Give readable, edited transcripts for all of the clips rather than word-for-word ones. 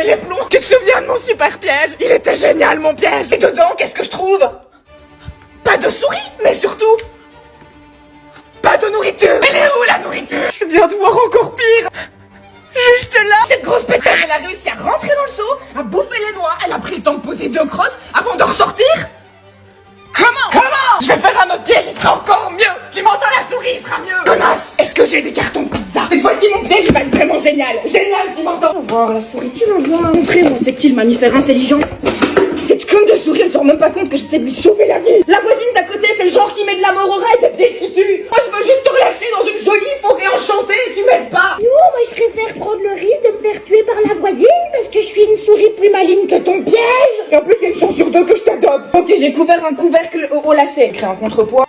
péter les plombs. Tu te souviens de mon super piège? Il était génial, mon piège. Et dedans, qu'est-ce que je trouve? Pas de souris, mais surtout pas de nourriture. Elle est où la nourriture? Je viens de voir encore pire. Juste là. Cette grosse pétasse, elle a réussi à rentrer dans le seau, à bouffer les noix. Elle a pris le temps de poser 2 crottes avant de ressortir. Comment? Je vais faire un autre piège, il sera encore mieux. Tu m'entends, la souris, il sera mieux. Connasse. Est-ce que j'ai des cartons de pizza? Cette fois-ci, mon piège, il va être vraiment génial. Génial, tu m'entends? On va voir la souris, tu vas voir. Montrez-moi, c'est qui le mammifère intelligent? Cette conne de souris, elle se rend même pas compte que j'essaie de lui sauver la vie. La voisine d'à côté, c'est le genre qui met de la mort au rat et t'es déçu. Moi, je veux juste te relâcher dans une jolie forêt enchantée et tu m'aides pas. Non, moi je préfère prendre le risque de me faire tuer par la voisine parce que je suis une souris plus maligne que ton piège. Et en plus, il y a une chance sur 2 que je t'adopte. Ok, j'ai couvert un couvercle au lacet. Créer un contrepoids.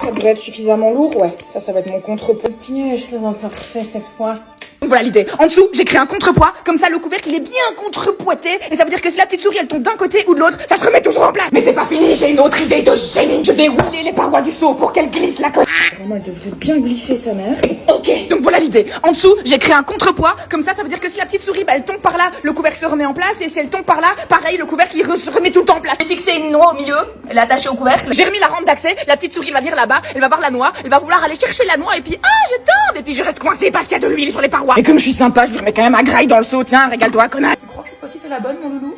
Ça devrait être suffisamment lourd, ouais. Ça va être mon contrepoids. Piège, ça va parfait cette fois. Donc voilà l'idée. En dessous, j'ai créé un contrepoids. Comme ça, le couvercle, il est bien contrepoité. Et ça veut dire que si la petite souris, elle tombe d'un côté ou de l'autre, ça se remet toujours en place. Mais c'est pas fini, j'ai une autre idée de génie. Je vais wheeler les parois du seau pour qu'elle glisse la côte. Vraiment, elle devrait bien glisser sa mère. Ok, donc voilà l'idée. En dessous, j'ai créé un contrepoids. Comme ça veut dire que si la petite souris, elle tombe par là, le couvercle se remet en place. Et si elle tombe par là, pareil, le couvercle, il se remet tout le temps en place. J'ai fixé une noix au milieu. Elle est attachée au couvercle. J'ai remis la rampe d'accès. La petite souris, elle va venir là-bas. Elle va voir la noix. Elle va vouloir aller chercher la noix. Et puis, je tombe. Et puis, je reste coincée parce qu'il y a de l'huile sur les parois. Et comme je suis sympa, je lui remets quand même un graille dans le seau. Tiens, régale-toi, connard. Tu crois que cette fois-ci c'est la bonne, mon loulou?